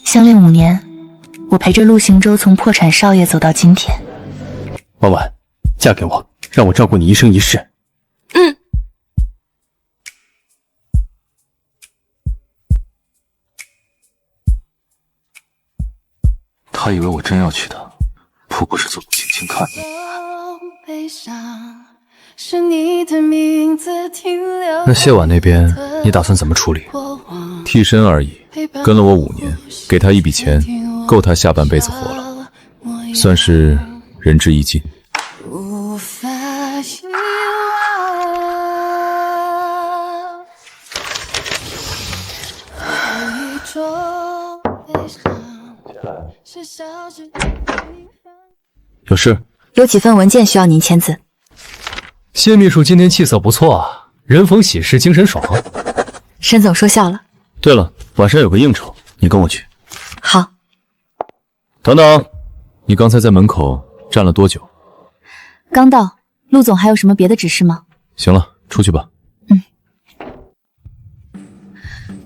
相恋5年，我陪着陆行舟从破产少爷走到今天。婉婉，嫁给我，让我照顾你一生一世。嗯。他以为我真要娶她，不过是做给青青看的。那谢婉那边，你打算怎么处理？替身而已，跟了我5年，给他一笔钱，够他下半辈子活了，算是仁至义尽。有事？有几份文件需要您签字。谢秘书今天气色不错啊，人逢喜事精神爽。沈总说笑了。对了，晚上有个应酬，你跟我去。好。等等，你刚才在门口站了多久？刚到。陆总还有什么别的指示吗？行了，出去吧。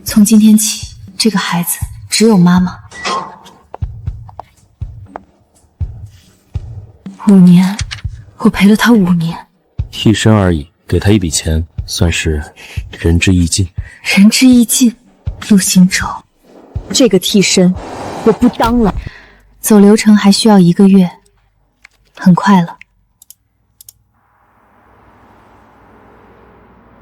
从今天起，这个孩子只有妈妈。5年，我陪了他5年。替身而已，给他一笔钱，算是仁至义尽。仁至义尽，陆行舟，这个替身我不当了。走流程还需要1个月，很快了。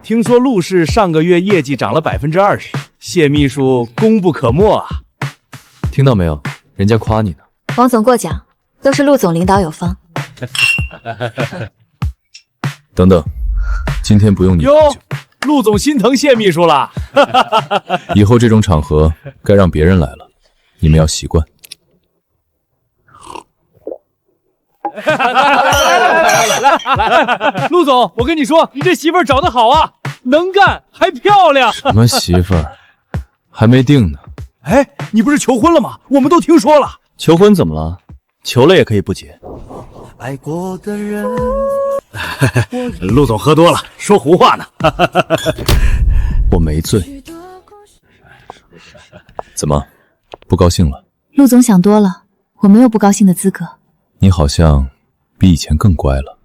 听说陆氏上个月业绩涨了20%，谢秘书功不可没啊！听到没有？人家夸你呢。王总过奖，都是陆总领导有方。等等，今天不用你哟，陆总心疼谢秘书了。以后这种场合该让别人来了，你们要习惯。来，陆总，我跟你说，你这媳妇儿找得好啊，能干还漂亮。什么媳妇儿？还没定呢。哎，你不是求婚了吗？我们都听说了。求婚怎么了？求了也可以不结。爱过的人。陆总喝多了，说胡话呢。我没醉。怎么，不高兴了？陆总想多了，我没有不高兴的资格。你好像比以前更乖了。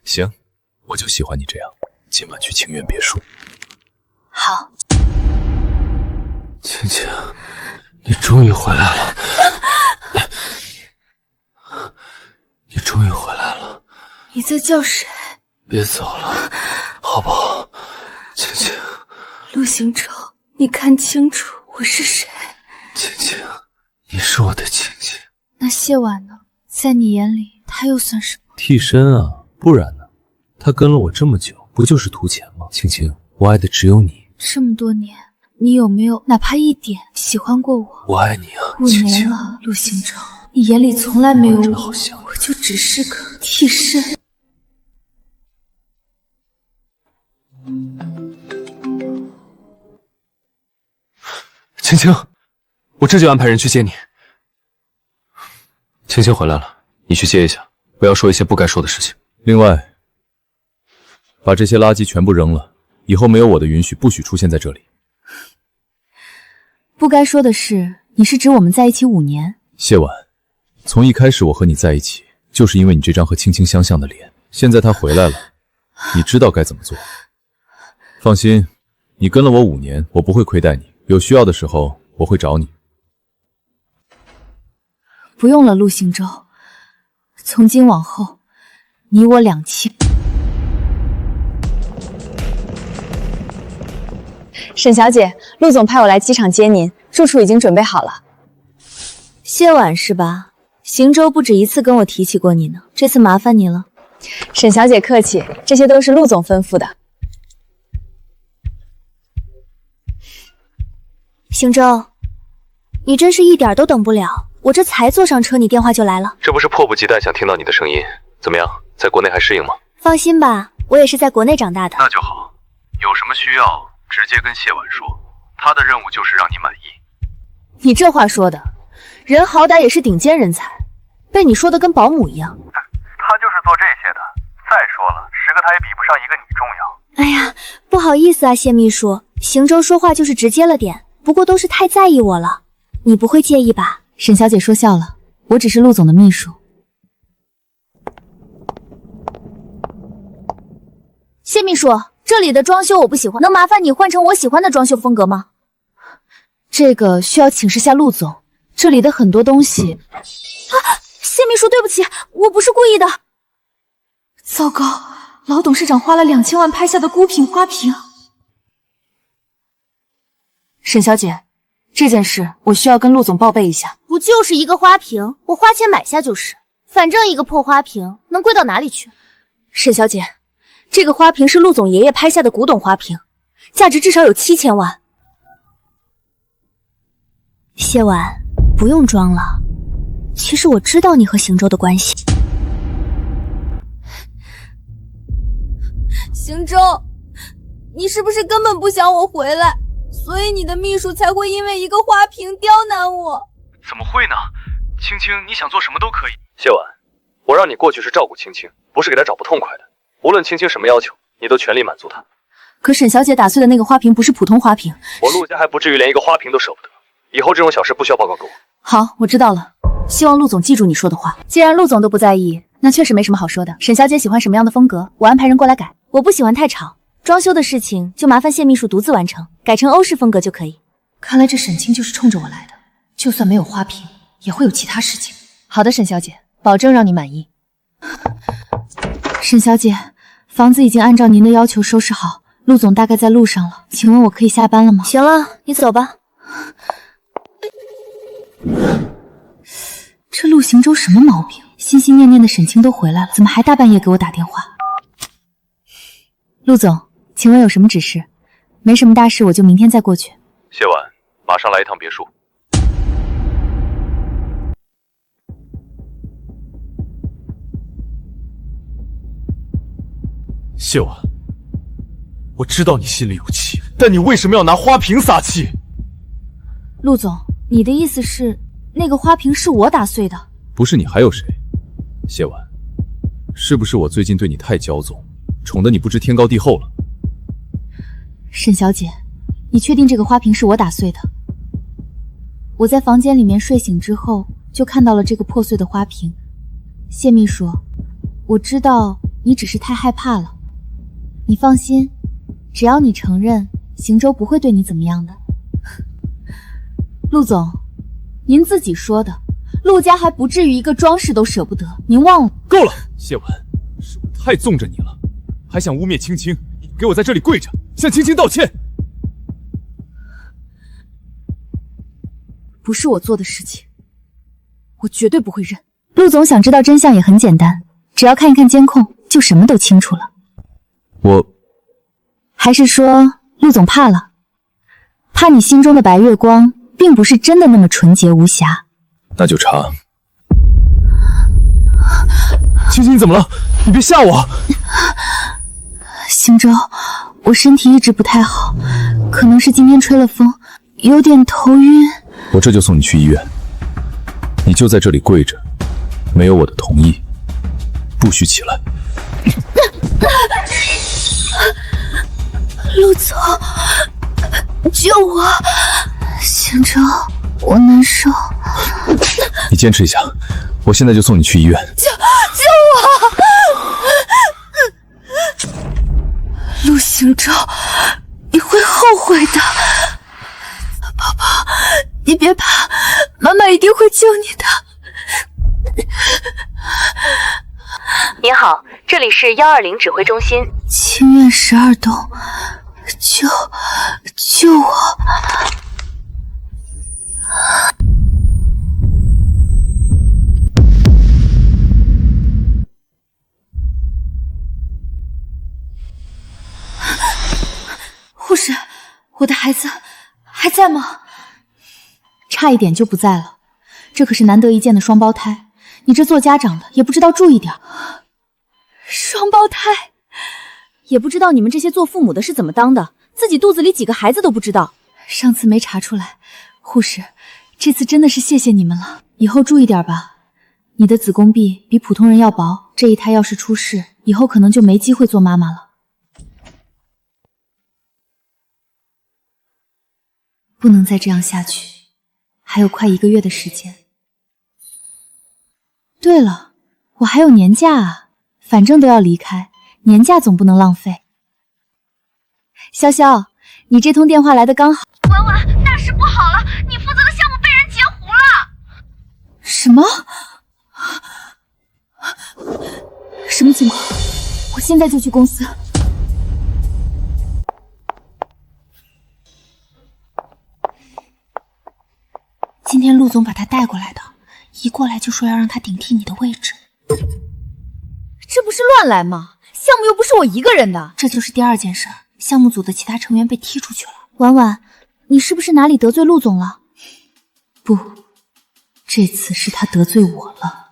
行，我就喜欢你这样。今晚去清苑别墅。好。青青，你终于回来了。你终于回来了。你在叫谁？别走了，好不好？青青。陆行舟，你看清楚我是谁。青青，你是我的青青。那谢婉呢？在你眼里，她又算什么？替身啊，不然呢？他跟了我这么久，不就是图钱吗？青青，我爱的只有你。这么多年，你有没有哪怕一点喜欢过我？我爱你啊，5年了，陆行舟，你眼里从来没有我，好像我就只是个替身。青青，我这就安排人去接你。青青回来了，你去接一下，不要说一些不该说的事情。另外，把这些垃圾全部扔了，以后没有我的允许，不许出现在这里。不该说的是，你是指我们在一起5年？谢婉，从一开始我和你在一起，就是因为你这张和青青相像的脸。现在她回来了，你知道该怎么做。放心，你跟了我5年，我不会亏待你，有需要的时候我会找你。不用了，陆行舟，从今往后，你我两清。沈小姐，陆总派我来机场接您，住处已经准备好了。谢婉是吧？行舟不止1次跟我提起过你呢，这次麻烦你了。沈小姐客气，这些都是陆总吩咐的。行舟，你真是一点都等不了，我这才坐上车，你电话就来了。这不是迫不及待想听到你的声音？怎么样，在国内还适应吗？放心吧，我也是在国内长大的。那就好，有什么需要直接跟谢婉说，她的任务就是让你满意。你这话说的，人好歹也是顶尖人才，被你说的跟保姆一样。他就是做这些的。再说了，10个他也比不上一个你重要。哎呀，不好意思啊，谢秘书，行舟说话就是直接了点，不过都是太在意我了，你不会介意吧？沈小姐说笑了，我只是陆总的秘书。谢秘书，这里的装修我不喜欢，能麻烦你换成我喜欢的装修风格吗？这个需要请示下陆总，这里的很多东西……谢秘书，对不起，我不是故意的。糟糕，老董事长花了2000万拍下的孤品花瓶。沈小姐，这件事我需要跟陆总报备一下。不就是一个花瓶，我花钱买下就是，反正一个破花瓶能贵到哪里去？沈小姐，这个花瓶是陆总爷爷拍下的古董花瓶，价值至少有7000万。谢婉，不用装了，其实我知道你和邢州的关系。邢州，你是不是根本不想我回来，所以你的秘书才会因为一个花瓶刁难我？怎么会呢？青青，你想做什么都可以。谢婉，我让你过去是照顾青青，不是给她找不痛快的。无论青青什么要求，你都全力满足她。可沈小姐打碎的那个花瓶不是普通花瓶，我陆家还不至于连一个花瓶都舍不得。以后这种小事不需要报告给我。好，我知道了。希望陆总记住你说的话。既然陆总都不在意，那确实没什么好说的。沈小姐喜欢什么样的风格，我安排人过来改。我不喜欢太吵，装修的事情就麻烦谢秘书独自完成，改成欧式风格就可以。看来这沈清就是冲着我来的，就算没有花瓶，也会有其他事情。好的，沈小姐，保证让你满意。沈小姐，房子已经按照您的要求收拾好，陆总大概在路上了，请问我可以下班了吗？行了，你走吧。这陆行舟什么毛病？心心念念的沈清都回来了，怎么还大半夜给我打电话？陆总，请问有什么指示？没什么大事，我就明天再过去。谢婉，马上来一趟别墅。谢婉，我知道你心里有气，但你为什么要拿花瓶撒气？陆总，你的意思是那个花瓶是我打碎的？不是你还有谁？谢婉，是不是我最近对你太骄纵，宠得你不知天高地厚了？沈小姐，你确定这个花瓶是我打碎的？我在房间里面睡醒之后，就看到了这个破碎的花瓶。谢秘书，我知道你只是太害怕了，你放心，只要你承认，邢舟不会对你怎么样的。陆总，您自己说的，陆家还不至于一个装饰都舍不得，您忘了？够了，谢婉，是我太纵着你了，还想污蔑青青，给我在这里跪着向青青道歉。不是我做的事情，我绝对不会认。陆总想知道真相也很简单，只要看一看监控，就什么都清楚了。还是说陆总怕了？怕你心中的白月光并不是真的那么纯洁无瑕？那就查。青青，你怎么了？你别吓我！邢舟，我身体一直不太好，可能是今天吹了风，有点头晕。我这就送你去医院。你就在这里跪着，没有我的同意，不许起来。陆总，救我！邢舟，我难受。你坚持一下，我现在就送你去医院。救我！陆行舟，你会后悔的。宝宝，你别怕，妈妈一定会救你的。您好，这里是120指挥中心。清苑12栋，救我！护士，我的孩子还在吗？差一点就不在了，这可是难得一见的双胞胎，你这做家长的也不知道注意点。双胞胎，也不知道你们这些做父母的是怎么当的，自己肚子里几个孩子都不知道。上次没查出来，护士，这次真的是谢谢你们了，以后注意点吧。你的子宫壁比普通人要薄，这一胎要是出事，以后可能就没机会做妈妈了。不能再这样下去，还有快1个月的时间。对了，我还有年假啊，反正都要离开，年假总不能浪费。潇潇，你这通电话来的刚好。婉婉，大事不好了，你负责的项目被人截胡了。什么？什么情况？我现在就去公司。今天陆总把他带过来的，一过来就说要让他顶替你的位置。这不是乱来吗？项目又不是我一个人的。这就是第2件事，项目组的其他成员被踢出去了。婉婉，你是不是哪里得罪陆总了？不，这次是他得罪我了。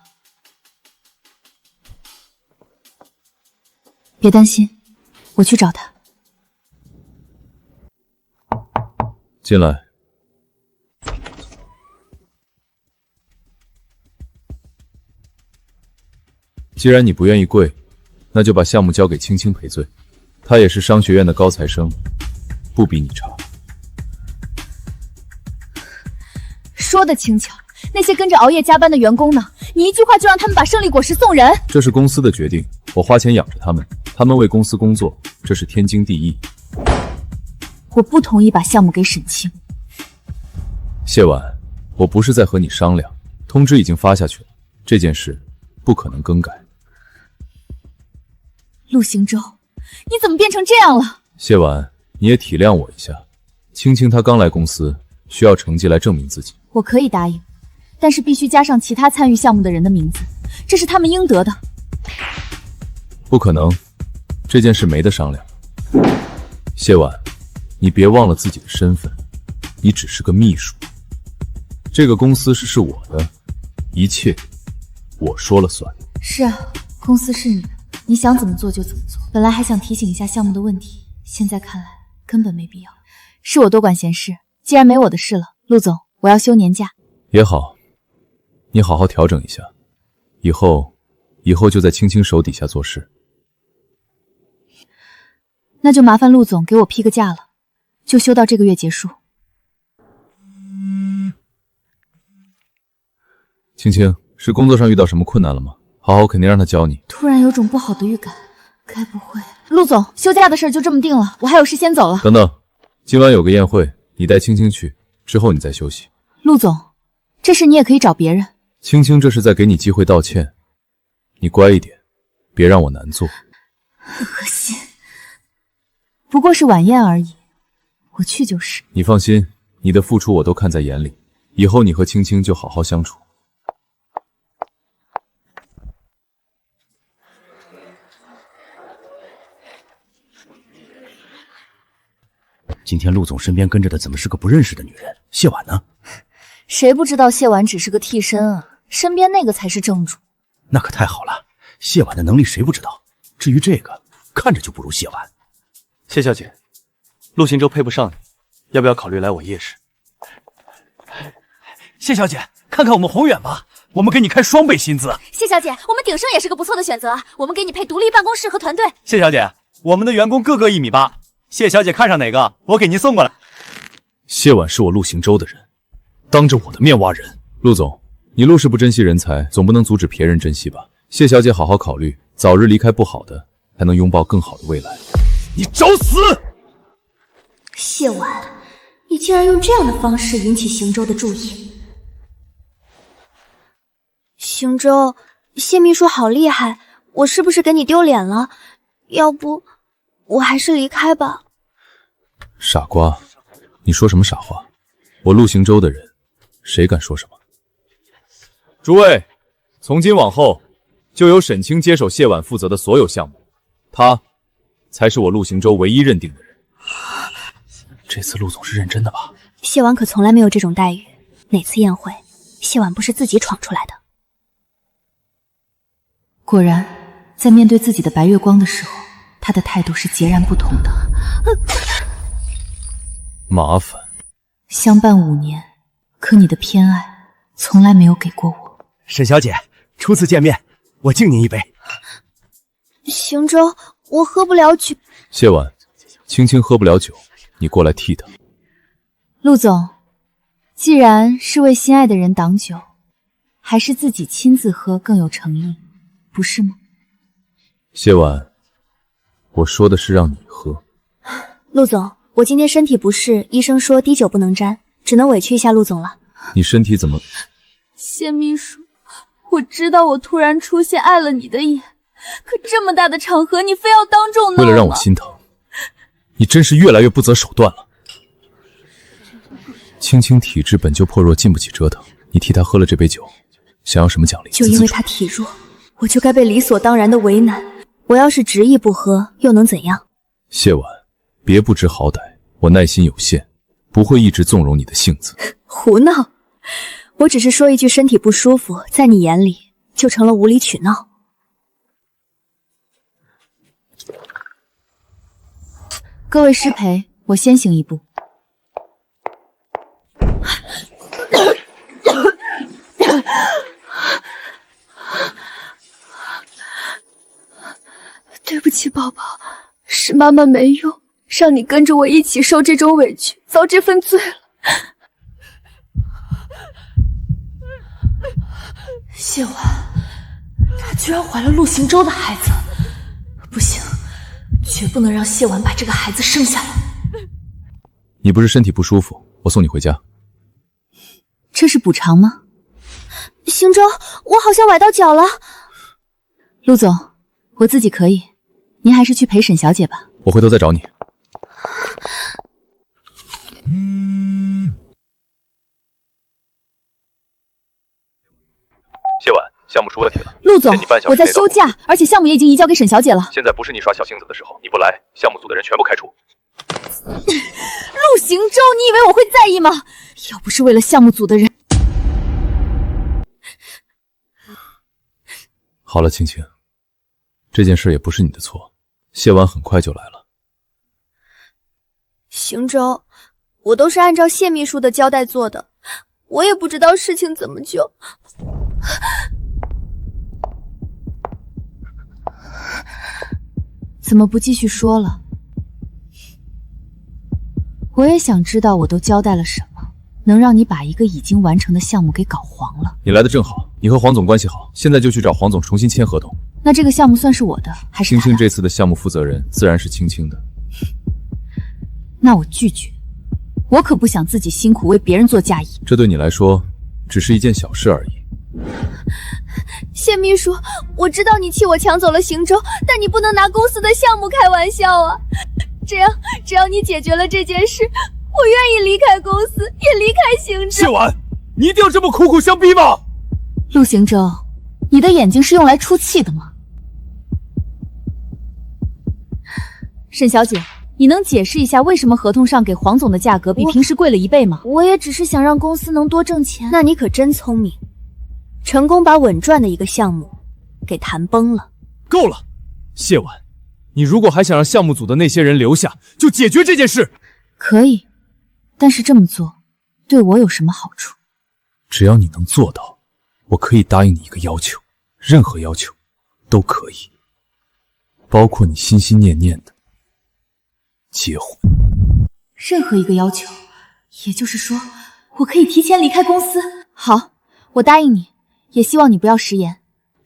别担心，我去找他。进来。既然你不愿意跪，那就把项目交给青青赔罪。他也是商学院的高材生，不比你差。说的轻巧，那些跟着熬夜加班的员工呢？你一句话就让他们把胜利果实送人？这是公司的决定，我花钱养着他们，他们为公司工作，这是天经地义。我不同意把项目给沈清。谢婉，我不是在和你商量，通知已经发下去了，这件事不可能更改。陆行舟，你怎么变成这样了？谢婉，你也体谅我一下。青青她刚来公司，需要成绩来证明自己。我可以答应，但是必须加上其他参与项目的人的名字，这是他们应得的。不可能，这件事没得商量。谢婉，你别忘了自己的身份，你只是个秘书。这个公司是我的，一切我说了算。是啊，公司是你的，你想怎么做就怎么做。本来还想提醒一下项目的问题，现在看来根本没必要。是我多管闲事，既然没我的事了，陆总，我要休年假。也好，你好好调整一下，以后就在青青手底下做事。那就麻烦陆总给我批个假了，就休到这个月结束。青青，是工作上遇到什么困难了吗？好好肯定让他教你。突然有种不好的预感，该不会……陆总，休假的事就这么定了，我还有事先走了。等等，今晚有个宴会，你带青青去，之后你再休息。陆总，这事你也可以找别人。青青这是在给你机会道歉，你乖一点，别让我难做。恶心，不过是晚宴而已，我去就是。你放心，你的付出我都看在眼里，以后你和青青就好好相处。今天陆总身边跟着的怎么是个不认识的女人？谢婉呢？谁不知道谢婉只是个替身啊？身边那个才是正主。那可太好了，谢婉的能力谁不知道？至于这个，看着就不如谢婉。谢小姐，陆行舟配不上你，要不要考虑来我叶氏？谢小姐，看看我们宏远吧，我们给你开双倍薪资。谢小姐，我们鼎盛也是个不错的选择，我们给你配独立办公室和团队。谢小姐，我们的员工个个1.8米，谢小姐看上哪个，我给您送过来。谢婉是我陆行舟的人，当着我的面挖人。陆总，你陆氏不珍惜人才，总不能阻止别人珍惜吧？谢小姐好好考虑，早日离开不好的，才能拥抱更好的未来。你找死！谢婉，你竟然用这样的方式引起行舟的注意。行舟，谢秘书好厉害，我是不是给你丢脸了？要不我还是离开吧。傻瓜，你说什么傻话？我陆行舟的人，谁敢说什么？诸位，从今往后，就由沈清接手谢婉负责的所有项目，他才是我陆行舟唯一认定的人。这次陆总是认真的吧？谢婉可从来没有这种待遇，哪次宴会，谢婉不是自己闯出来的？果然，在面对自己的白月光的时候，他的态度是截然不同的。麻烦。相伴5年，可你的偏爱从来没有给过我。沈小姐，初次见面，我敬您一杯。行舟，我喝不了酒。谢婉，青青喝不了酒，你过来替她。陆总，既然是为心爱的人挡酒，还是自己亲自喝更有诚意，不是吗？谢婉，我说的是让你喝。陆总，我今天身体不适，医生说滴酒不能沾，只能委屈一下陆总了。你身体怎么？谢秘书，我知道我突然出现碍了你的眼，可这么大的场合，你非要当众闹吗？为了让我心疼，你真是越来越不择手段了。青青体质本就颇弱，经不起折腾，你替她喝了这杯酒，想要什么奖励？就因为她体弱，我就该被理所当然的为难。我要是执意不喝，又能怎样？谢婉，别不知好歹，我耐心有限，不会一直纵容你的性子。胡闹！我只是说一句身体不舒服，在你眼里就成了无理取闹。各位失陪，我先行一步。对不起，宝宝，是妈妈没用，让你跟着我一起受这种委屈，遭这份罪了。谢婉，她居然怀了陆行舟的孩子，不行，绝不能让谢婉把这个孩子生下来。你不是身体不舒服，我送你回家。这是补偿吗？行舟，我好像崴到脚了。陆总，我自己可以，您还是去陪沈小姐吧。我回头再找你。谢婉，项目出问题了。陆总，限你半小时我在休假，而且项目也已经移交给沈小姐了。现在不是你耍小性子的时候，你不来，项目组的人全部开除。陆行舟，你以为我会在意吗？要不是为了项目组的人……好了，青青，这件事也不是你的错，谢婉很快就来了。行舟，我都是按照谢秘书的交代做的，我也不知道事情怎么就……怎么不继续说了？我也想知道我都交代了什么，能让你把一个已经完成的项目给搞黄了。你来的正好，你和黄总关系好，现在就去找黄总重新签合同。那这个项目算是我的还是他的？青青这次的项目负责人自然是青青的。那我拒绝，我可不想自己辛苦为别人做嫁衣。这对你来说只是一件小事而已。谢秘书，我知道你替我抢走了行舟，但你不能拿公司的项目开玩笑啊！这样，只要你解决了这件事，我愿意离开公司，也离开行舟。谢婉，你一定要这么苦苦相逼吗？陆行舟，你的眼睛是用来出气的吗？沈小姐，你能解释一下为什么合同上给黄总的价格比平时贵了1倍吗？我也只是想让公司能多挣钱。那你可真聪明，成功把稳赚的一个项目给谈崩了。够了，谢婉，你如果还想让项目组的那些人留下，就解决这件事。可以，但是这么做对我有什么好处？只要你能做到，我可以答应你一个要求，任何要求都可以，包括你心心念念的结婚。任何一个要求，也就是说，我可以提前离开公司。好，我答应你，也希望你不要食言。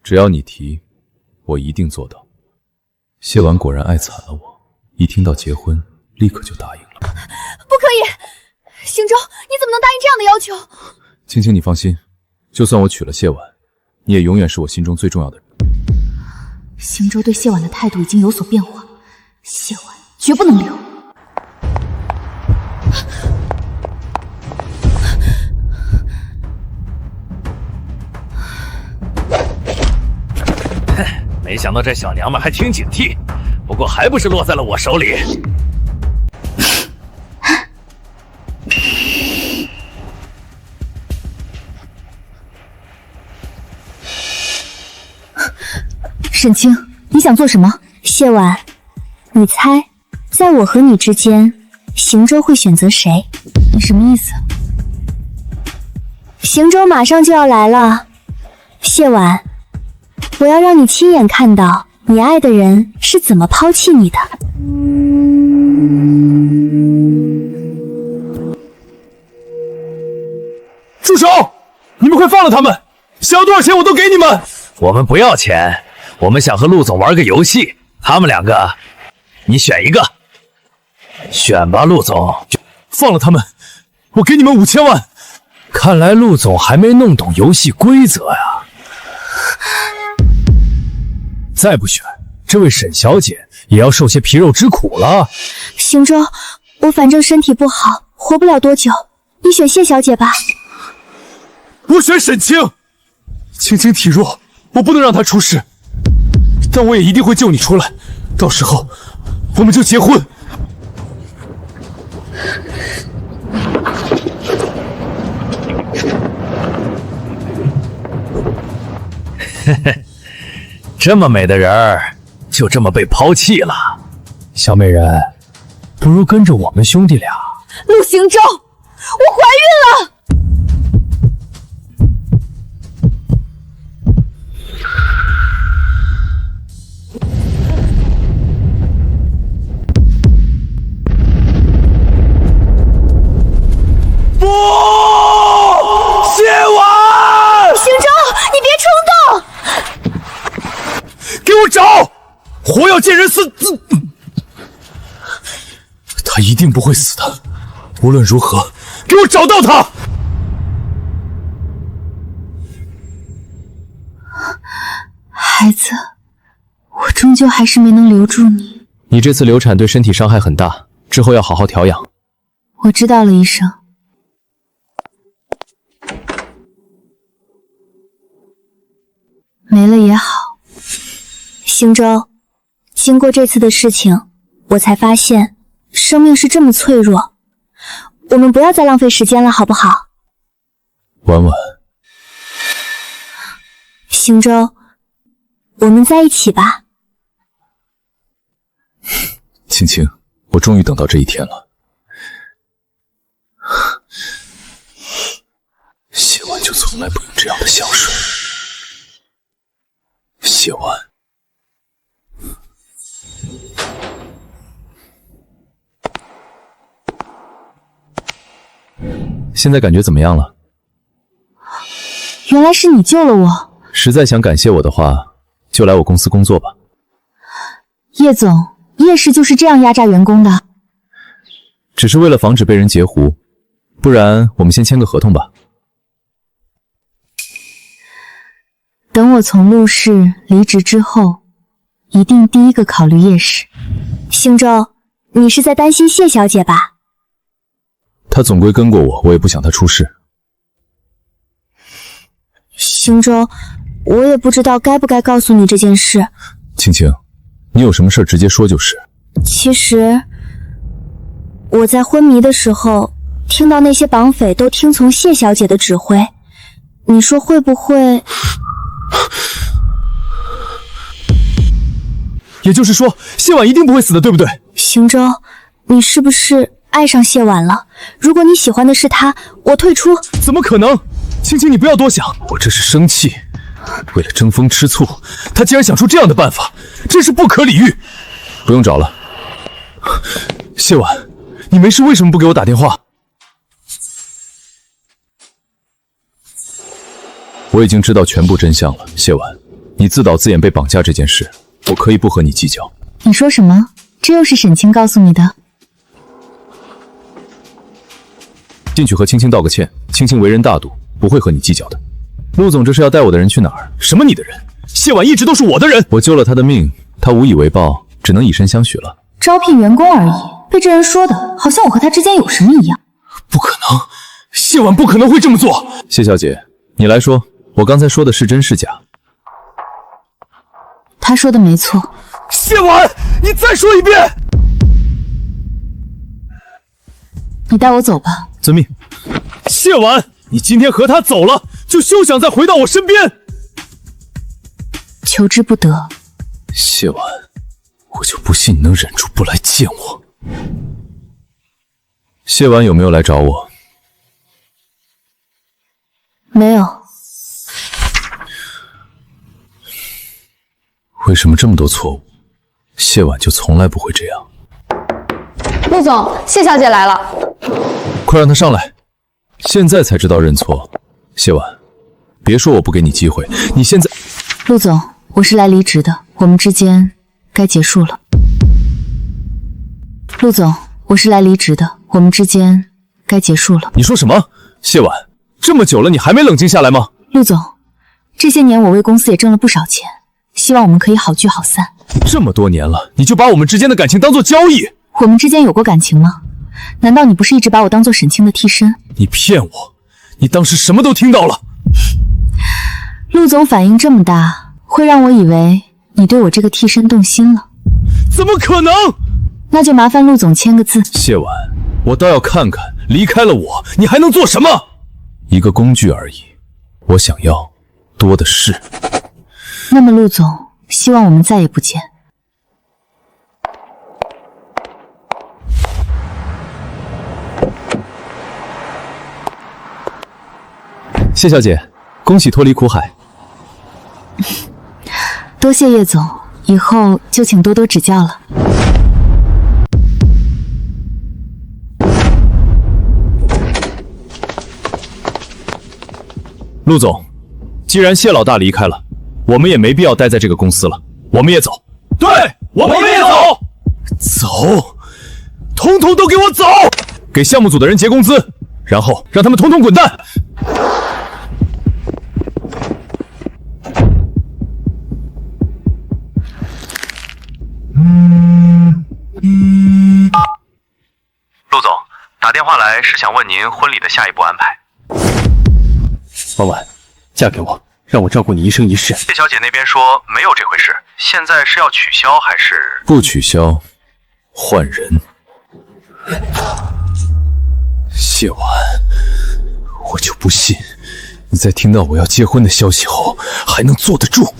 只要你提，我一定做到。谢婉果然爱惨了我，一听到结婚，立刻就答应了。不可以，行舟，你怎么能答应这样的要求？青青，你放心，就算我娶了谢婉，你也永远是我心中最重要的人。行舟对谢婉的态度已经有所变化，谢婉绝不能留。没想到这小娘们还挺警惕，不过还不是落在了我手里。沈清，你想做什么？谢婉，你猜，在我和你之间，行舟会选择谁？你什么意思？行舟马上就要来了，谢婉，我要让你亲眼看到你爱的人是怎么抛弃你的。了他们，想要多少钱我都给你们。我们不要钱，我们想和陆总玩个游戏，他们两个，你选一个。选吧，陆总。放了他们，我给你们5000万。看来陆总还没弄懂游戏规则呀。再不选，这位沈小姐也要受些皮肉之苦了。行舟，我反正身体不好，活不了多久，你选谢小姐吧。我选沈清。青青体弱，我不能让她出事，但我也一定会救你出来，到时候我们就结婚。嘿嘿，这么美的人儿，就这么被抛弃了。小美人，不如跟着我们兄弟俩。陆行舟，我怀孕了！不，谢婉！行舟，你别冲动！给我找！活要见人死！他一定不会死的，无论如何，给我找到他！孩子，我终究还是没能留住你。你这次流产对身体伤害很大，之后要好好调养。我知道了，医生。没了也好。行舟，经过这次的事情，我才发现生命是这么脆弱。我们不要再浪费时间了，好不好？婉婉，行舟，我们在一起吧。青青，我终于等到这一天了。谢婉就从来不用这样的香水。谢婉，现在感觉怎么样了？原来是你救了我。实在想感谢我的话，就来我公司工作吧。叶总，叶氏就是这样压榨员工的。只是为了防止被人截胡，不然我们先签个合同吧。等我从陆氏离职之后，一定第一个考虑叶氏。行舟，你是在担心谢小姐吧？她总归跟过我，我也不想她出事。行舟，我也不知道该不该告诉你这件事。青青，你有什么事直接说就是。其实，我在昏迷的时候，听到那些绑匪都听从谢小姐的指挥，你说会不会？也就是说，谢婉一定不会死的，对不对？行舟，你是不是爱上谢婉了？如果你喜欢的是她，我退出。怎么可能？青青，你不要多想，我这是生气。为了争风吃醋，他竟然想出这样的办法，真是不可理喻。不用找了。谢婉，你没事为什么不给我打电话？我已经知道全部真相了，谢婉，你自导自演被绑架这件事，我可以不和你计较。你说什么？这又是沈清告诉你的？进去和青青道个歉，青青为人大度，不会和你计较的。陆总这是要带我的人去哪儿？什么你的人？谢婉一直都是我的人。我救了他的命，他无以为报，只能以身相许了。招聘员工而已，被这人说的好像我和他之间有什么一样。不可能，谢婉不可能会这么做。谢小姐，你来说，我刚才说的是真是假？他说的没错。谢婉，你再说一遍。你带我走吧。遵命。谢婉，你今天和他走了，就休想再回到我身边。求之不得。谢婉，我就不信你能忍住不来见我。谢婉有没有来找我？没有。为什么这么多错误？谢婉就从来不会这样。陆总，谢小姐来了。快让她上来。现在才知道认错，谢婉，别说我不给你机会，你现在……陆总，我是来离职的，我们之间该结束了。陆总，我是来离职的，我们之间该结束了。你说什么？谢婉，这么久了，你还没冷静下来吗？陆总，这些年我为公司也挣了不少钱，希望我们可以好聚好散。这么多年了，你就把我们之间的感情当作交易？我们之间有过感情吗？难道你不是一直把我当作沈清的替身？你骗我！你当时什么都听到了。陆总反应这么大，会让我以为你对我这个替身动心了。怎么可能？那就麻烦陆总签个字。谢婉，我倒要看看，离开了我，你还能做什么？一个工具而已，我想要多的是。那么陆总，希望我们再也不见。谢小姐，恭喜脱离苦海。多谢叶总，以后就请多多指教了。陆总，既然谢老大离开了，我们也没必要待在这个公司了，我们也走。对，我们也走。走，统统都给我走！给项目组的人结工资，然后让他们统统滚蛋。陆总，打电话来是想问您婚礼的下一步安排。婉婉，嫁给我，让我照顾你一生一世。谢小姐那边说没有这回事，现在是要取消还是？不取消，换人。谢婉，我就不信你在听到我要结婚的消息后还能坐得住。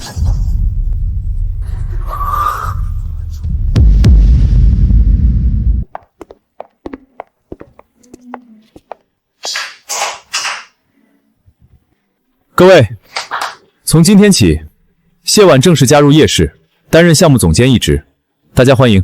各位，从今天起，谢婉正式加入叶氏，担任项目总监一职，大家欢迎。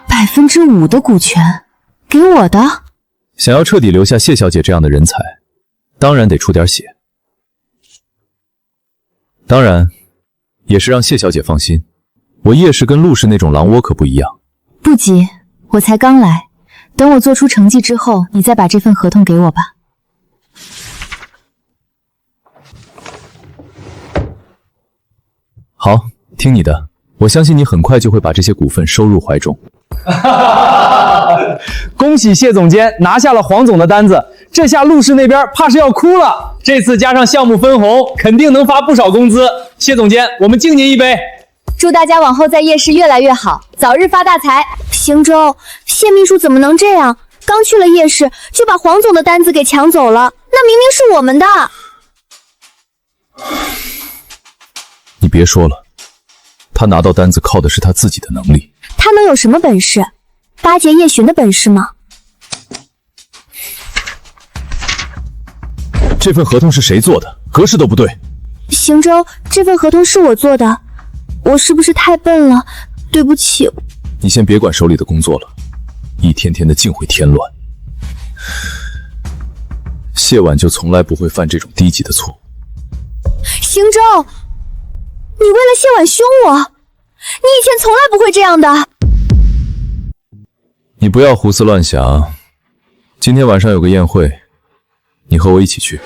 5%的股权，给我的。想要彻底留下谢小姐这样的人才，当然得出点血。当然，也是让谢小姐放心，我叶氏跟陆氏那种狼窝可不一样。不急，我才刚来，等我做出成绩之后，你再把这份合同给我吧。好，听你的，我相信你很快就会把这些股份收入怀中。恭喜谢总监拿下了黄总的单子，这下陆氏那边怕是要哭了。这次加上项目分红，肯定能发不少工资。谢总监，我们敬您一杯。祝大家往后在叶氏越来越好，早日发大财。行舟，谢秘书怎么能这样？刚去了叶氏就把黄总的单子给抢走了，那明明是我们的。你别说了，他拿到单子靠的是他自己的能力。他能有什么本事？巴结叶璇的本事吗？这份合同是谁做的？格式都不对。行舟，这份合同是我做的，我是不是太笨了？对不起。你先别管手里的工作了，一天天的净会添乱。谢婉就从来不会犯这种低级的错。行舟，你为了谢婉凶我，你以前从来不会这样的。你不要胡思乱想，今天晚上有个宴会，你和我一起去。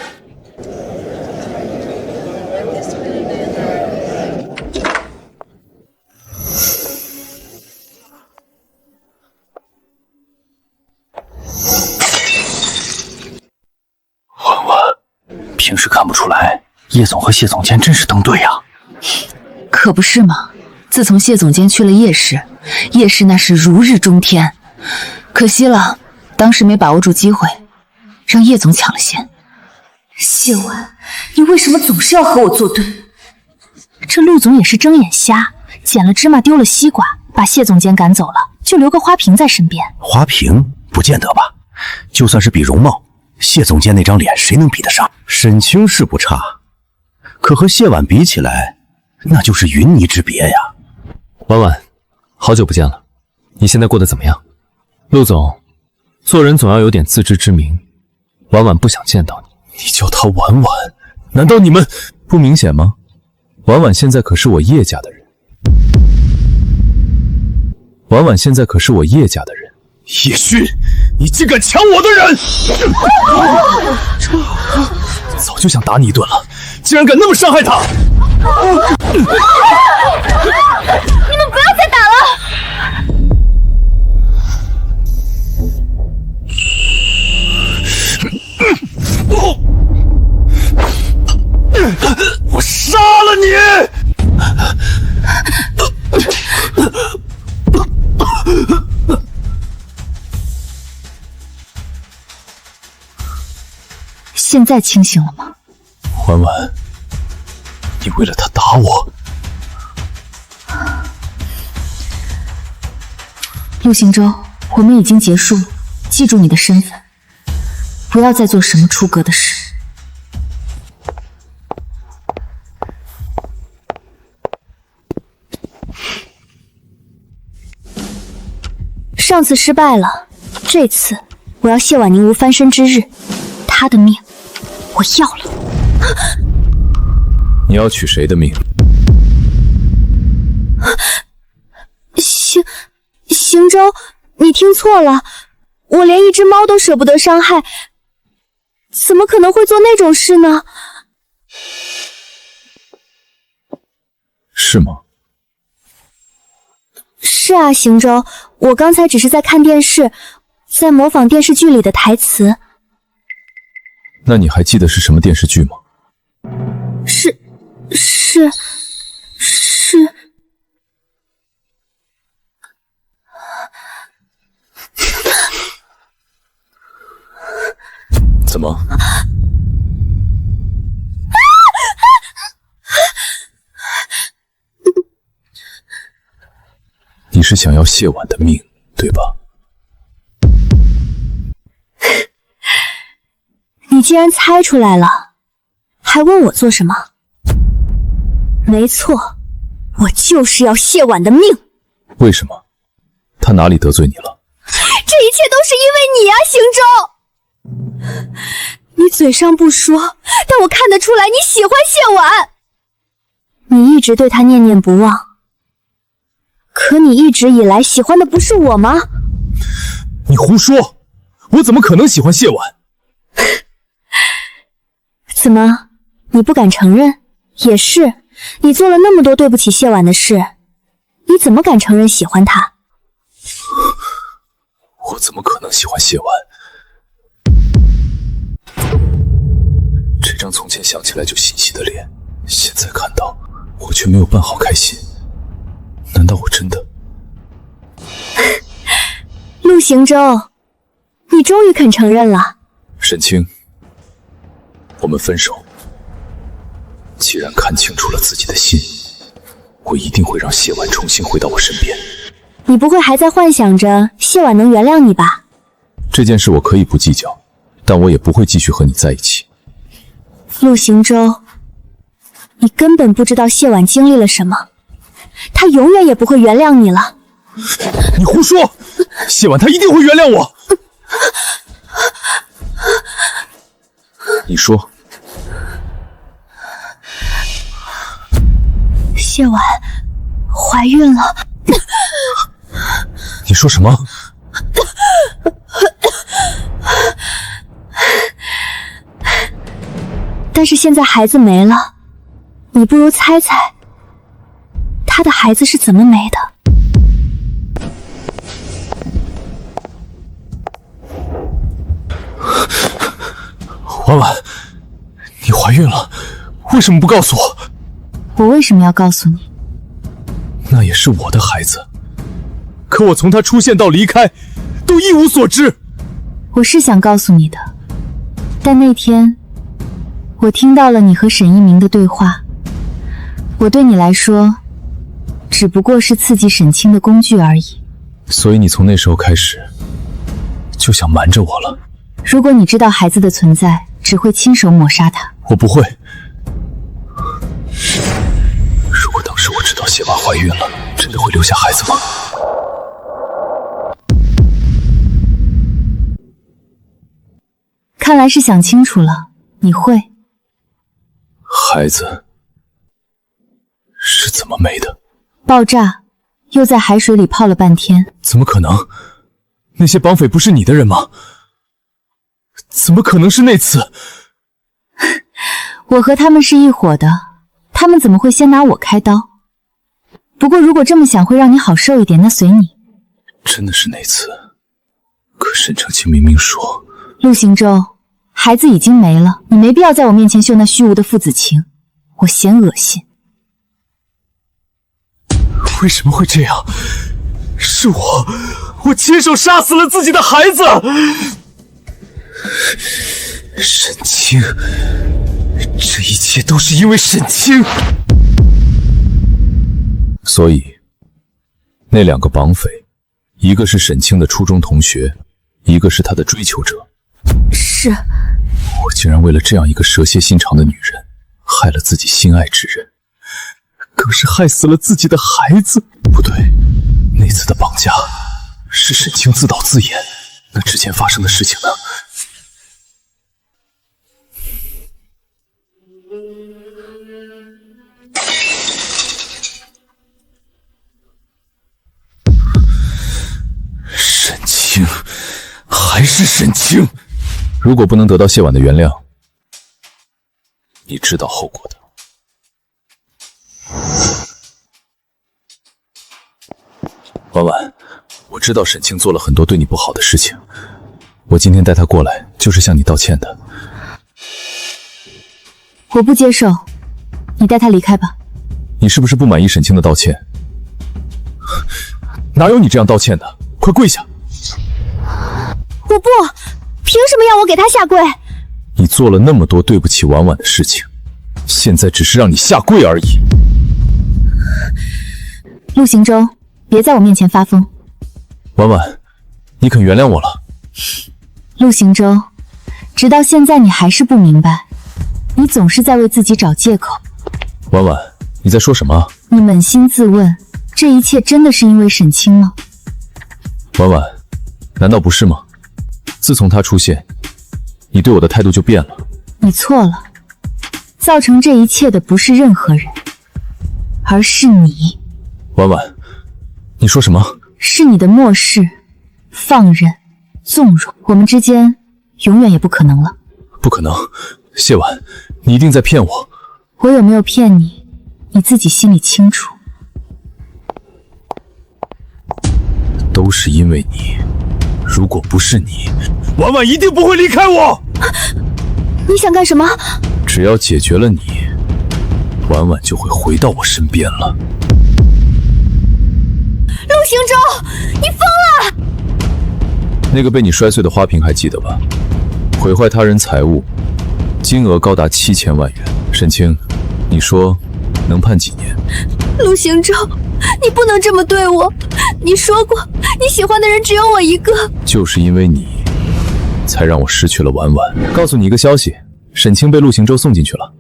婉婉，平时看不出来，叶总和谢总监真是登对呀。可不是嘛，自从谢总监去了叶氏，叶氏那是如日中天。可惜了，当时没把握住机会，让叶总抢了先。谢婉，你为什么总是要和我作对？这陆总也是睁眼瞎，捡了芝麻丢了西瓜，把谢总监赶走了，就留个花瓶在身边。花瓶不见得吧，就算是比容貌，谢总监那张脸谁能比得上？沈清是不差，可和谢婉比起来，那就是云泥之别呀。婉婉，好久不见了，你现在过得怎么样？陆总，做人总要有点自知之明。婉婉不想见到你。你叫她婉婉，难道你们不明显吗？婉婉现在可是我叶家的人。婉婉现在可是我叶家的人。叶勋，你竟敢抢我的人！早就想打你一顿了，竟然敢那么伤害他！你们不要再打了！我杀了你！现在清醒了吗？婉婉，你为了他打我？陆行舟，我们已经结束了，记住你的身份，不要再做什么出格的事。上次失败了，这次我要谢婉宁无翻身之日，她的命我要了。你要取谁的命？行舟，你听错了，我连一只猫都舍不得伤害，怎么可能会做那种事呢？是吗？是啊，行舟，我刚才只是在看电视，在模仿电视剧里的台词。那你还记得是什么电视剧吗？是。怎么？你是想要谢婉的命，对吧？你既然猜出来了，还问我做什么？没错，我就是要谢婉的命。为什么？他哪里得罪你了？这一切都是因为你啊，行舟！你嘴上不说，但我看得出来你喜欢谢婉。你一直对她念念不忘，可你一直以来喜欢的不是我吗？你胡说！我怎么可能喜欢谢婉？怎么，你不敢承认？也是，你做了那么多对不起谢婉的事，你怎么敢承认喜欢她？我怎么可能喜欢谢婉？这张从前想起来就欣喜的脸，现在看到我却没有半毫开心。难道我真的……陆行舟，你终于肯承认了。沈清，我们分手。既然看清楚了自己的心，我一定会让谢婉重新回到我身边。你不会还在幻想着谢婉能原谅你吧？这件事我可以不计较，但我也不会继续和你在一起。陆行舟，你根本不知道谢婉经历了什么，她永远也不会原谅你了。你胡说！谢婉她一定会原谅我。你说。谢婉怀孕了。你说什么？但是现在孩子没了，你不如猜猜，她的孩子是怎么没的？婉婉，你怀孕了，为什么不告诉我？我为什么要告诉你？那也是我的孩子，可我从他出现到离开，都一无所知。我是想告诉你的，但那天我听到了你和沈一鸣的对话，我对你来说只不过是刺激沈清的工具而已。所以你从那时候开始就想瞒着我了？如果你知道孩子的存在，只会亲手抹杀他。我不会。如果当时我知道谢婉怀孕了，真的会留下孩子吗？看来是想清楚了，你会。孩子是怎么没的？爆炸，又在海水里泡了半天。怎么可能？那些绑匪不是你的人吗？怎么可能是那次？我和他们是一伙的，他们怎么会先拿我开刀？不过如果这么想会让你好受一点，那随你。真的是那次？可沈成清明明说……陆行舟，孩子已经没了，你没必要在我面前秀那虚无的父子情，我嫌恶心。为什么会这样？是我亲手杀死了自己的孩子！沈清，这一切都是因为沈清。所以，那2个绑匪，一个是沈清的初中同学，一个是他的追求者。是。我竟然为了这样一个蛇蝎心肠的女人，害了自己心爱之人。更是害死了自己的孩子。不对，那次的绑架是沈清自导自演，那之前发生的事情呢？沈清，还是沈清。如果不能得到谢婉的原谅，你知道后果的。婉婉，我知道沈清做了很多对你不好的事情，我今天带他过来就是向你道歉的。我不接受，你带他离开吧。你是不是不满意沈清的道歉？哪有你这样道歉的？快跪下！我不，凭什么要我给他下跪？你做了那么多对不起婉婉的事情，现在只是让你下跪而已。陆行舟，别在我面前发疯。婉婉，你肯原谅我了？陆行舟，直到现在你还是不明白，你总是在为自己找借口。婉婉，你在说什么？你扪心自问，这一切真的是因为沈清吗？婉婉，难道不是吗？自从他出现，你对我的态度就变了。你错了，造成这一切的不是任何人，而是你。婉婉，你说什么？是你的漠视、放任、纵容，我们之间永远也不可能了。不可能，谢婉，你一定在骗我。我有没有骗你，你自己心里清楚。都是因为你，如果不是你，婉婉一定不会离开我。你想干什么？只要解决了你，婉婉就会回到我身边了。陆行舟，你疯了！那个被你摔碎的花瓶还记得吧？毁坏他人财物，金额高达7000万元。沈清，你说能判几年？陆行舟，你不能这么对我。你说过，你喜欢的人只有我一个。就是因为你，才让我失去了婉婉。告诉你一个消息，沈清被陆行舟送进去了。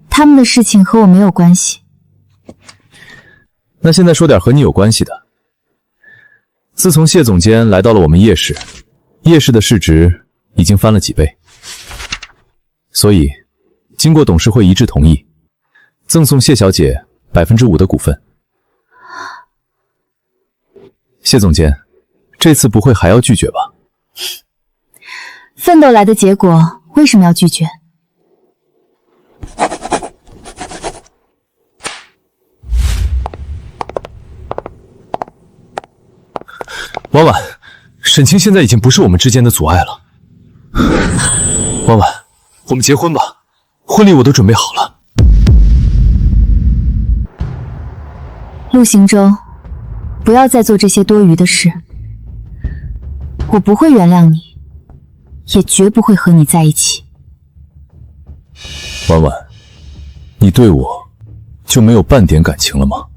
他们的事情和我没有关系。那现在说点和你有关系的。自从谢总监来到了我们叶氏，叶氏的市值已经翻了几倍，所以经过董事会一致同意，赠送谢小姐5%的股份。谢总监，这次不会还要拒绝吧？奋斗来的结果，为什么要拒绝？婉婉，沈清现在已经不是我们之间的阻碍了。婉婉，我们结婚吧，婚礼我都准备好了。陆行舟，不要再做这些多余的事。我不会原谅你，也绝不会和你在一起。婉婉，你对我就没有半点感情了吗？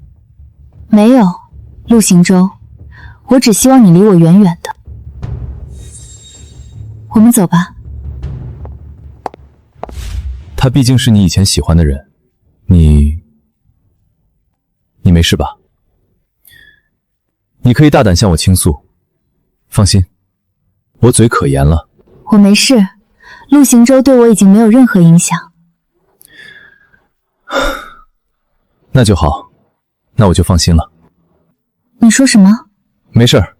没有，陆行舟，我只希望你离我远远的。我们走吧。他毕竟是你以前喜欢的人，你没事吧？你可以大胆向我倾诉，放心，我嘴可严了。我没事，陆行舟对我已经没有任何影响。那就好，那我就放心了。你说什么？没事儿，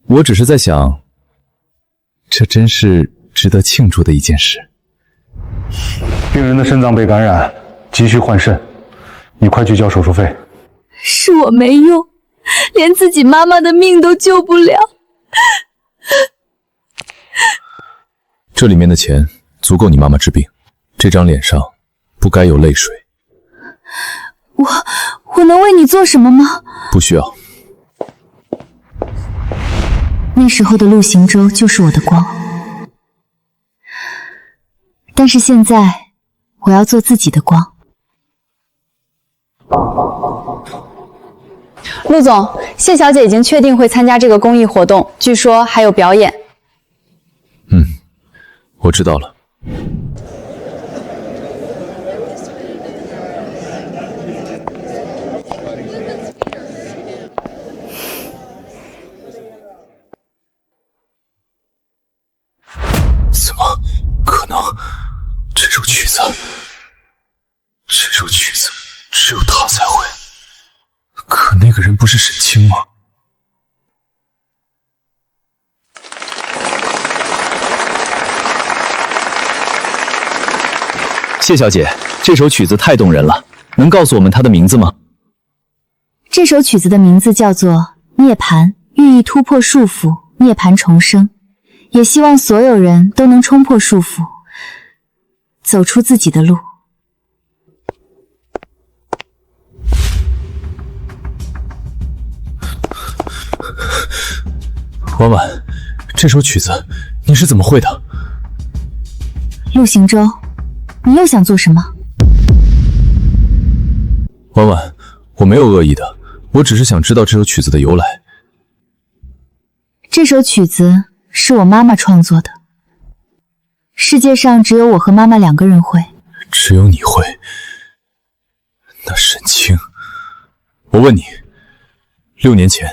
我只是在想，这真是值得庆祝的一件事。病人的肾脏被感染，急需换肾，你快去交手术费。是我没用，连自己妈妈的命都救不了。这里面的钱足够你妈妈治病，这张脸上不该有泪水。我能为你做什么吗？不需要。那时候的陆行舟就是我的光，但是现在我要做自己的光。陆总，谢小姐已经确定会参加这个公益活动，据说还有表演。我知道了。怎么可能？这首曲子只有他才会。可那个人不是沈清吗？谢小姐，这首曲子太动人了，能告诉我们它的名字吗？这首曲子的名字叫做《涅槃》，寓意突破束缚，涅槃重生。也希望所有人都能冲破束缚，走出自己的路。婉婉，这首曲子你是怎么会的？陆行舟，你又想做什么？婉婉，我没有恶意的，我只是想知道这首曲子的由来。这首曲子是我妈妈创作的，世界上只有我和妈妈2个人会。只有你会？那沈清，我问你，6年前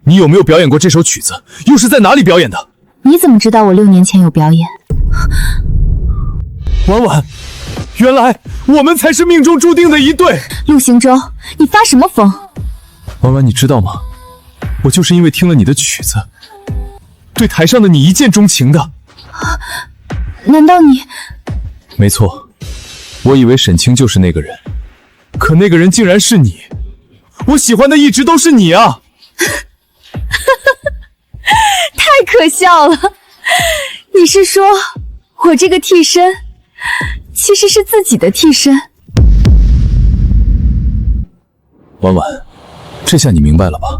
你有没有表演过这首曲子？又是在哪里表演的？你怎么知道我6年前有表演？婉婉，原来我们才是命中注定的一对。陆行舟，你发什么疯？婉婉，你知道吗？我就是因为听了你的曲子，对台上的你一见钟情的。难道你……没错，我以为沈清就是那个人，可那个人竟然是你。我喜欢的一直都是你啊！太可笑了！你是说我这个替身其实是自己的替身？婉婉，这下你明白了吧？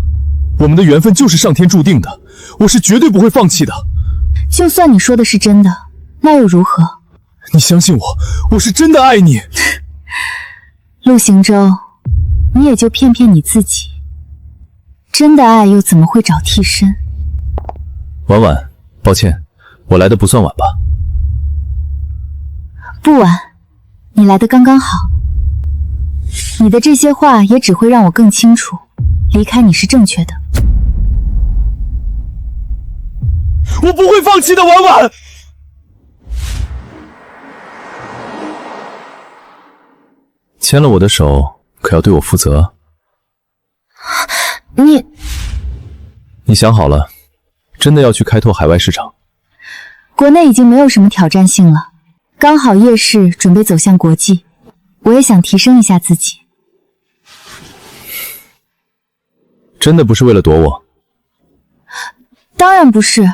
我们的缘分就是上天注定的，我是绝对不会放弃的。就算你说的是真的，那又如何？你相信我，我是真的爱你。陆行舟，你也就骗骗你自己，真的爱又怎么会找替身？婉婉，抱歉，我来的不算晚吧？不晚，你来的刚刚好。你的这些话也只会让我更清楚，离开你是正确的。我不会放弃的，婉婉。牵了我的手，可要对我负责。你想好了，真的要去开拓海外市场？国内已经没有什么挑战性了，刚好叶氏准备走向国际，我也想提升一下自己。真的不是为了躲我？当然不是。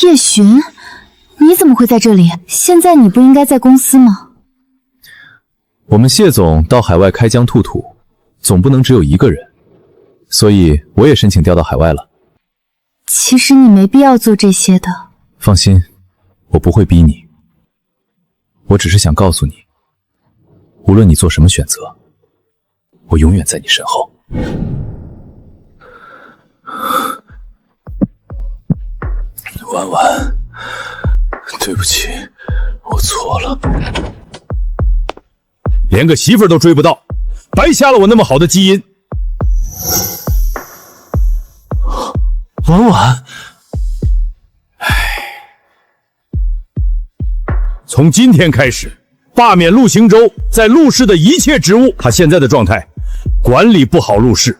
叶寻，你怎么会在这里？现在你不应该在公司吗？我们谢总到海外开疆拓土，总不能只有一个人，所以我也申请调到海外了。其实你没必要做这些的。放心，我不会逼你。我只是想告诉你，无论你做什么选择，我永远在你身后。婉婉，对不起，我错了。连个媳妇儿都追不到，白瞎了我那么好的基因。婉婉，从今天开始，罢免陆行舟在陆氏的一切职务。他现在的状态，管理不好陆氏。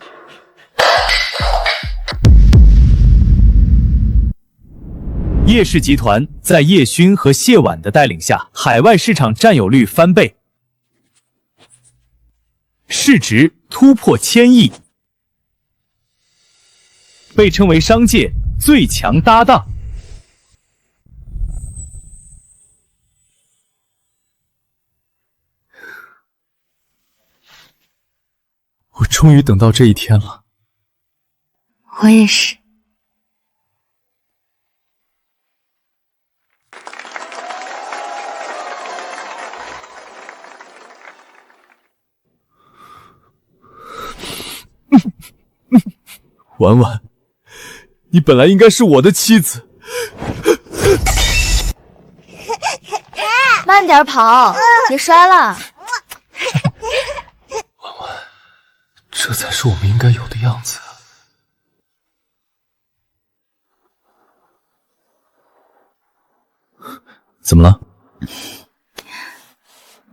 叶氏集团在叶勋和谢婉的带领下，海外市场占有率翻倍，市值突破1000亿，被称为商界最强搭档。我终于等到这一天了。我也是。婉婉，你本来应该是我的妻子。慢点跑，别摔了。这才是我们应该有的样子。怎么了？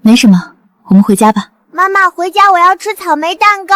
没什么，我们回家吧。妈妈，回家我要吃草莓蛋糕。